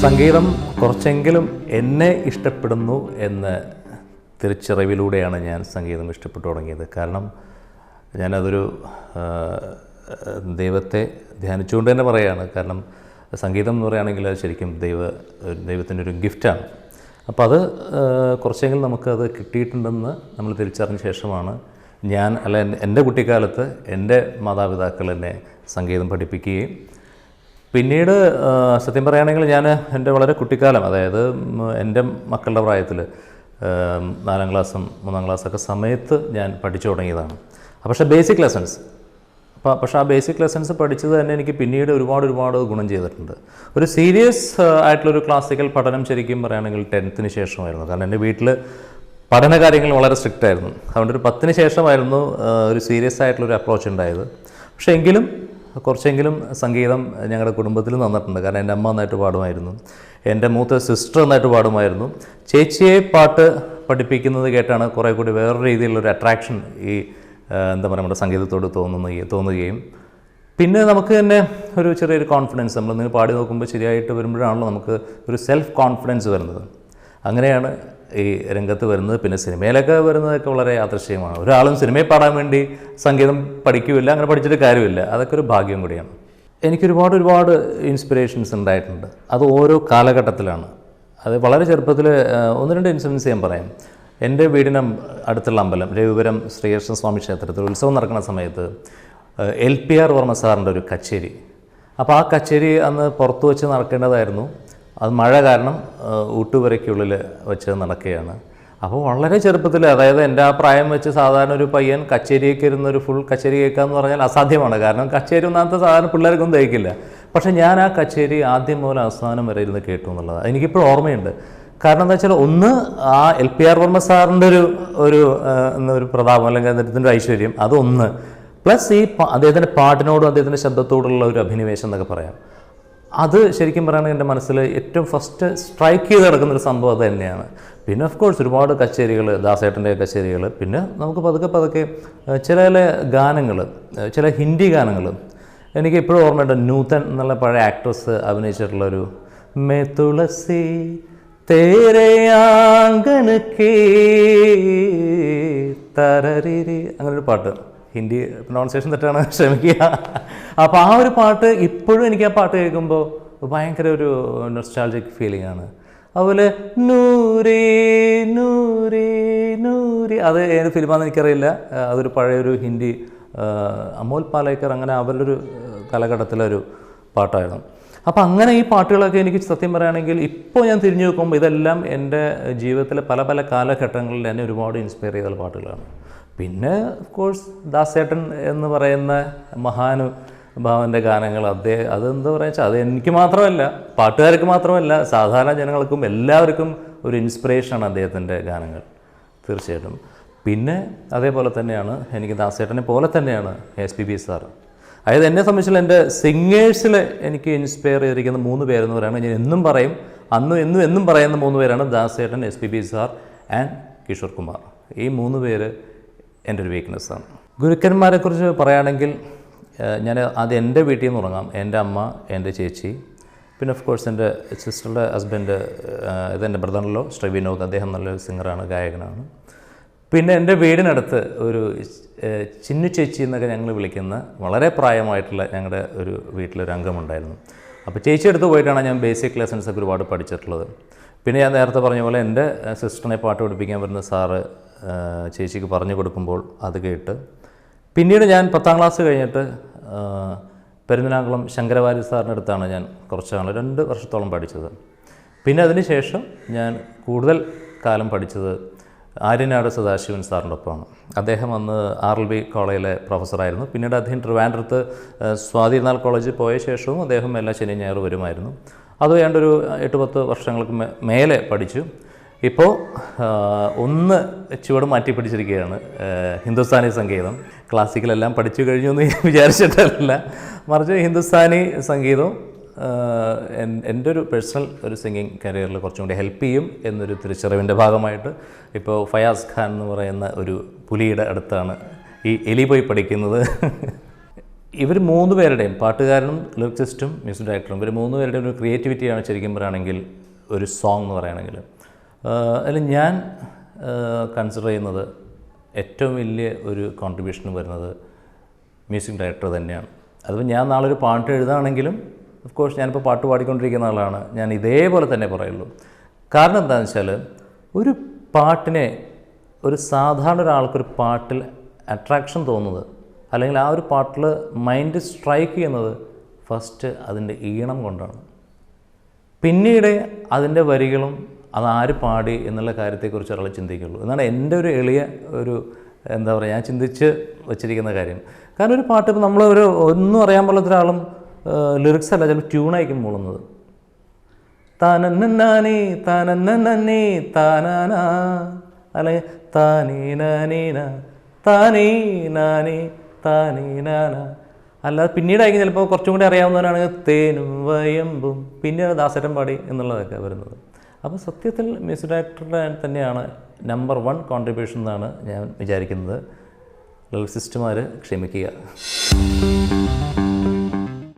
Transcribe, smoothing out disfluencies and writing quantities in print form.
സംഗീതം കുറച്ചെങ്കിലും എന്നെ ഇഷ്ടപ്പെടുന്നു എന്ന തിരിച്ചറിവിലൂടെയാണ് ഞാൻ സംഗീതം ഇഷ്ടപ്പെട്ടു തുടങ്ങിയത്. കാരണം ഞാനതൊരു ദൈവത്തെ ധ്യാനിച്ചുകൊണ്ട് തന്നെ പറയുകയാണ്. കാരണം സംഗീതം എന്ന് പറയുകയാണെങ്കിൽ അത് ശരിക്കും ദൈവത്തിൻ്റെ ഒരു ഗിഫ്റ്റാണ്. അപ്പോൾ അത് കുറച്ചെങ്കിലും നമുക്കത് കിട്ടിയിട്ടുണ്ടെന്ന് നമ്മൾ തിരിച്ചറിഞ്ഞ ശേഷമാണ് എൻ്റെ കുട്ടിക്കാലത്ത് എൻ്റെ മാതാപിതാക്കൾ എന്നെ സംഗീതം പഠിപ്പിക്കുകയും പിന്നീട് സത്യം പറയുകയാണെങ്കിൽ ഞാൻ എൻ്റെ വളരെ കുട്ടിക്കാലം, അതായത് എൻ്റെ മക്കളുടെ പ്രായത്തിൽ 4ാം ക്ലാസ്സും 3ാം ക്ലാസ്സൊക്കെ സമയത്ത് ഞാൻ പഠിച്ചു തുടങ്ങിയതാണ്. പക്ഷേ ബേസിക് ലെസൺസ് ആ ബേസിക് ലെസൺസ് പഠിച്ചത് തന്നെ എനിക്ക് പിന്നീട് ഒരുപാട് ഗുണം ചെയ്തിട്ടുണ്ട്. ഒരു സീരിയസ് ആയിട്ടുള്ളൊരു ക്ലാസിക്കൽ പഠനം ശരിക്കും പറയുകയാണെങ്കിൽ 10th ശേഷമായിരുന്നു. കാരണം എൻ്റെ വീട്ടിൽ പഠന കാര്യങ്ങൾ വളരെ സ്ട്രിക്റ്റ് ആയിരുന്നു. അതുകൊണ്ട് ഒരു 10th ശേഷമായിരുന്നു ഒരു സീരിയസ് ആയിട്ടുള്ളൊരു അപ്രോച്ച് ഉണ്ടായത്. പക്ഷേ എങ്കിലും കുറച്ചെങ്കിലും സംഗീതം ഞങ്ങളുടെ കുടുംബത്തിൽ നന്നിട്ടുണ്ട്. കാരണം എൻ്റെ അമ്മ നന്നായിട്ട് പാടുമായിരുന്നു, എൻ്റെ മൂത്ത സിസ്റ്റർ നന്നായിട്ട് പാടുമായിരുന്നു. ചേച്ചിയെ പാട്ട് പഠിപ്പിക്കുന്നത് കേട്ടാണ് കുറേ കൂടി വേറൊരു രീതിയിലുള്ളൊരു അട്രാക്ഷൻ ഈ നമ്മുടെ സംഗീതത്തോട് തോന്നുകയും പിന്നെ നമുക്ക് തന്നെ ഒരു ചെറിയൊരു കോൺഫിഡൻസ്, നമ്മളിങ്ങനെ പാടി നോക്കുമ്പോൾ ശരിയായിട്ട് വരുമ്പോഴാണല്ലോ നമുക്ക് ഒരു സെൽഫ് കോൺഫിഡൻസ് വരുന്നത്. അങ്ങനെയാണ് ഈ രംഗത്ത് വരുന്നത്. പിന്നെ സിനിമയിലൊക്കെ വരുന്നതൊക്കെ വളരെ യാദൃശ്ചികമാണ്. ഒരാളും സിനിമയിൽ പാടാൻ വേണ്ടി സംഗീതം പഠിക്കില്ല, അങ്ങനെ പഠിച്ചിട്ട് കാര്യമില്ല. അതൊക്കെ ഒരു ഭാഗ്യം കൂടിയാണ്. എനിക്കൊരുപാട് ഇൻസ്പിറേഷൻസ് ഉണ്ടായിട്ടുണ്ട്. അത് ഓരോ കാലഘട്ടത്തിലാണ്. അത് വളരെ ചെറുപ്പത്തിൽ 1-2 ഇൻസിഡൻസ് ഞാൻ പറയാം. എൻ്റെ വീടിന് അടുത്തുള്ള അമ്പലം രവിപുരം ശ്രീകൃഷ്ണ സ്വാമി ക്ഷേത്രത്തിൽ ഉത്സവം നടക്കുന്ന സമയത്ത് LPR വർമ്മ സാറിൻ്റെ ഒരു കച്ചേരി. അപ്പോൾ ആ കച്ചേരി അന്ന് പുറത്തു വെച്ച് നടക്കേണ്ടതായിരുന്നു. അത് മഴ കാരണം ഊട്ടുപുരയ്ക്കുള്ളിൽ വെച്ച് നടക്കുകയാണ്. അപ്പോൾ വളരെ ചെറുപ്പത്തിൽ, അതായത് എൻ്റെ ആ പ്രായം വെച്ച് സാധാരണ ഒരു പയ്യൻ കച്ചേരിയൊക്കെ ഇരുന്നൊരു ഫുൾ കച്ചേരി കേൾക്കുക എന്ന് പറഞ്ഞാൽ അസാധ്യമാണ്. കാരണം കച്ചേരി ഒന്നാമത്തെ സാധാരണ പിള്ളേർക്കൊന്നും ദഹിക്കില്ല. പക്ഷേ ഞാൻ ആ കച്ചേരി ആദ്യം മുതൽ അവസാനം വരെ ഇരുന്ന് കേട്ടു എന്നുള്ളത് എനിക്കിപ്പോൾ ഓർമ്മയുണ്ട്. കാരണം എന്താ വെച്ചാൽ ഒന്ന് ആ LPR വർമ്മ സാറിൻ്റെ ഒരു പ്രതാപം അല്ലെങ്കിൽ അദ്ദേഹത്തിൻ്റെ ഐശ്വര്യം, അതൊന്ന്, പ്ലസ് ഈ അദ്ദേഹത്തിൻ്റെ പാട്ടിനോടും അദ്ദേഹത്തിൻ്റെ ശബ്ദത്തോടുള്ള ഒരു അഭിനിവേശം എന്നൊക്കെ പറയാം. അത് ശരിക്കും പറയുകയാണെങ്കിൽ എൻ്റെ മനസ്സിൽ ഏറ്റവും ഫസ്റ്റ് സ്ട്രൈക്ക് ചെയ്ത് കിടക്കുന്നൊരു സംഭവം അത് തന്നെയാണ്. പിന്നെ ഓഫ് കോഴ്സ് ഒരുപാട് കച്ചേരികൾ, ദാസേട്ടൻ്റെ കച്ചേരികൾ, പിന്നെ നമുക്ക് പതുക്കെ ചില ഗാനങ്ങൾ, ചില ഹിന്ദി ഗാനങ്ങൾ എനിക്ക് ഇപ്പോഴും ഓർമ്മയുണ്ട്. നൂതൻ എന്നുള്ള പഴയ ആക്ട്രസ് അഭിനയിച്ചിട്ടുള്ളൊരു മേ തുളസി തേരെ ആംഗൻ കേ തരരിരി അങ്ങനൊരു പാട്ട്. ഹിന്ദി പ്രൊണൗൺസിയേഷൻ തെറ്റാണ്, ക്ഷമിക്കുക. അപ്പോൾ ആ ഒരു പാട്ട് ഇപ്പോഴും എനിക്ക് ആ പാട്ട് കേൾക്കുമ്പോൾ ഭയങ്കര ഒരു നൊസ്റ്റാൾജിക് ഫീലിംഗ് ആണ്. അതുപോലെ നൂരേ നൂരേ നൂരേ, അത് ഏത് ഫിലിമാണെന്ന് എനിക്കറിയില്ല. അതൊരു പഴയൊരു ഹിന്ദി, അമോൽ പാലേക്കർ, അങ്ങനെ അവരുടെ ഒരു കാലഘട്ടത്തിലൊരു പാട്ടായിരുന്നു. അപ്പോൾ അങ്ങനെ ഈ പാട്ടുകളൊക്കെ എനിക്ക് സത്യം പറയുകയാണെങ്കിൽ ഇപ്പോൾ ഞാൻ തിരിഞ്ഞു നോക്കുമ്പോൾ ഇതെല്ലാം എൻ്റെ ജീവിതത്തിലെ പല കാലഘട്ടങ്ങളിൽ എന്നെ ഒരുപാട് ഇൻസ്പയർ ചെയ്ത പാട്ടുകളാണ്. പിന്നെ ഓഫ് കോഴ്സ് ദാസേട്ടൻ എന്ന് പറയുന്ന മഹാനുഭാവൻ്റെ ഗാനങ്ങൾ, അതെന്താ പറയുക വെച്ചാൽ അത് എനിക്ക് മാത്രമല്ല, പാട്ടുകാർക്ക് മാത്രമല്ല, സാധാരണ ജനങ്ങൾക്കും എല്ലാവർക്കും ഒരു ഇൻസ്പിറേഷനാണ് അദ്ദേഹത്തിൻ്റെ ഗാനങ്ങൾ, തീർച്ചയായിട്ടും. പിന്നെ അതേപോലെ തന്നെയാണ് എനിക്ക് ദാസേട്ടനെ പോലെ തന്നെയാണ് SPB സാർ. അതായത് എന്നെ സംബന്ധിച്ചുള്ള എൻ്റെ സിംഗേഴ്സിൽ എനിക്ക് ഇൻസ്പയർ ചെയ്തിരിക്കുന്ന 3 പേരെന്ന് പറയുന്നത് ഞാൻ എന്നും പറയും, എന്നും പറയുന്ന 3 പേരാണ് ദാസേട്ടൻ, SPB sir and Kishore Kumar. ഈ 3 പേര് എൻ്റെ ഒരു വീക്ക്നെസ്സാണ്. ഗുരുക്കന്മാരെക്കുറിച്ച് പറയുകയാണെങ്കിൽ ഞാൻ ആദ്യം എൻ്റെ വീട്ടിൽ നിന്ന് തുടങ്ങാം. എൻ്റെ അമ്മ, എൻ്റെ ചേച്ചി, പിന്നെ ഓഫ് കോഴ്സ് എൻ്റെ സിസ്റ്ററുടെ ഹസ്ബൻഡ്, ഇതെൻ്റെ ബ്രദറിലോ ശ്രീ വിനോദ്, അദ്ദേഹം നല്ലൊരു സിംഗറാണ്, ഗായകനാണ്. പിന്നെ എൻ്റെ വീടിനടുത്ത് ഒരു ചിന്നു ചേച്ചി എന്നൊക്കെ ഞങ്ങൾ വിളിക്കുന്ന വളരെ പ്രായമായിട്ടുള്ള ഞങ്ങളുടെ ഒരു വീട്ടിലൊരു അംഗമുണ്ടായിരുന്നു. അപ്പോൾ ചേച്ചി അടുത്ത് പോയിട്ടാണ് ഞാൻ ബേസിക് ലെസൺസൊക്കെ ഒരുപാട് പഠിച്ചിട്ടുള്ളത്. പിന്നെ ഞാൻ നേരത്തെ പറഞ്ഞ പോലെ എൻ്റെ സിസ്റ്ററിനെ പാട്ട് പഠിപ്പിക്കാൻ വരുന്ന സാറ് ചേച്ചിക്ക് പറഞ്ഞു കൊടുക്കുമ്പോൾ അത് കേട്ട്, പിന്നീട് ഞാൻ 10ാം ക്ലാസ് കഴിഞ്ഞിട്ട് പെരുന്തനാകുളം ശങ്കരവാര്യ സാറിൻ്റെ അടുത്താണ് ഞാൻ കുറച്ച് നാൾ 2 വർഷത്തോളം പഠിച്ചത്. പിന്നെ അതിന് ശേഷം ഞാൻ കൂടുതൽ കാലം പഠിച്ചത് ആര്യനാട് സദാശിവൻ സാറിൻ്റെ ഒപ്പമാണ്. അദ്ദേഹം അന്ന് RLB കോളേജിലെ പ്രൊഫസറായിരുന്നു. പിന്നീട് അദ്ദേഹം ട്രിവാൻഡ്രത്ത് സ്വാതിനാൾ കോളേജിൽ പോയ ശേഷവും അദ്ദേഹം എല്ലാ ശനിയും ഞായറും വരുമായിരുന്നു. അത് വേണ്ടൊരു 8-10 വർഷങ്ങൾക്ക് മേലെ പഠിച്ചു. ഇപ്പോൾ ഒന്ന് ചുവട് മാറ്റി പിടിച്ചിരിക്കുകയാണ്, ഹിന്ദുസ്ഥാനി സംഗീതം. ക്ലാസിക്കലെല്ലാം പഠിച്ചു കഴിഞ്ഞു എന്ന് വിചാരിച്ചിട്ടല്ല, മറിച്ച് ഹിന്ദുസ്ഥാനി സംഗീതവും എൻ്റെ ഒരു പേഴ്സണൽ ഒരു സിംഗിങ് കരിയറിൽ കുറച്ചും കൂടി ഹെൽപ്പ് ചെയ്യും എന്നൊരു തിരിച്ചറിവിൻ്റെ ഭാഗമായിട്ട് ഇപ്പോൾ ഫയാസ് ഖാൻ എന്ന് പറയുന്ന ഒരു പുലിയുടെ അടുത്താണ് ഈ എലി പോയി പഠിക്കുന്നത്. ഇവർ 3 പേരുടെയും, പാട്ടുകാരനും ലിറിക്സിസ്റ്റും മ്യൂസിക് ഡയറക്ടറും, ഇവർ 3 പേരുടെയും ഒരു ക്രിയേറ്റിവിറ്റിയാണ് ശരിക്കും പറയുകയാണെങ്കിൽ ഒരു സോങ് എന്ന് പറയുകയാണെങ്കിൽ. അതിൽ ഞാൻ കൺസിഡർ ചെയ്യുന്നത് ഏറ്റവും വലിയ ഒരു കോൺട്രിബ്യൂഷൻ വരുന്നത് മ്യൂസിക് ഡയറക്ടർ തന്നെയാണ്. അതിപ്പോൾ ഞാൻ നാളെ ഒരു പാട്ട് എഴുതുകയാണെങ്കിലും ഓഫ് കോഴ്സ് ഞാനിപ്പോൾ പാട്ട് പാടിക്കൊണ്ടിരിക്കുന്ന ആളാണ്, ഞാൻ ഇതേപോലെ തന്നെ പറയുള്ളൂ. കാരണം എന്താണെന്ന് വെച്ചാൽ ഒരു പാട്ടിനെ, ഒരു സാധാരണ ഒരാൾക്കൊരു പാട്ടിൽ അട്രാക്ഷൻ തോന്നുന്നത് അല്ലെങ്കിൽ ആ ഒരു പാട്ടിൽ മൈൻഡ് സ്ട്രൈക്ക് ചെയ്യുന്നത് ഫസ്റ്റ് അതിൻ്റെ ഈണം കൊണ്ടാണ്. പിന്നീട് അതിൻ്റെ വരികളും അതാര് പാടി എന്നുള്ള കാര്യത്തെക്കുറിച്ച് ഒരാൾ ചിന്തിക്കുള്ളൂ എന്നാണ് എൻ്റെ ഒരു എളിയ ഒരു എന്താ പറയുക ഞാൻ ചിന്തിച്ച് വച്ചിരിക്കുന്ന കാര്യം. കാരണം ഒരു പാട്ട് ഇപ്പോൾ നമ്മളൊരു ഒന്നും അറിയാൻ പാടില്ലാത്ത ഒരാളും ലിറിക്സ് അല്ല ചിലപ്പോൾ ട്യൂണായിരിക്കും മൂളുന്നത്. താനന്നേ താനന്നേ താനാന അല്ലെങ്കിൽ താനേ നാനീന താനേ നാനേ താനേ നാന. അല്ലാതെ പിന്നീടായിരിക്കും ചിലപ്പോൾ കുറച്ചും കൂടി അറിയാവുന്നവരാണ് തേനും വയമ്പും പിന്നീട് ദാസരൻ പാടി എന്നുള്ളതൊക്കെ വരുന്നത്. അപ്പോൾ സത്യത്തിൽ മ്യൂസിക് ഡയറക്ടറുടെ തന്നെയാണ് നമ്പർ 1 കോൺട്രിബ്യൂഷൻ എന്നാണ് ഞാൻ വിചാരിക്കുന്നത്. ലിറിസിസ്റ്റുമാർ ക്ഷമിക്കുക.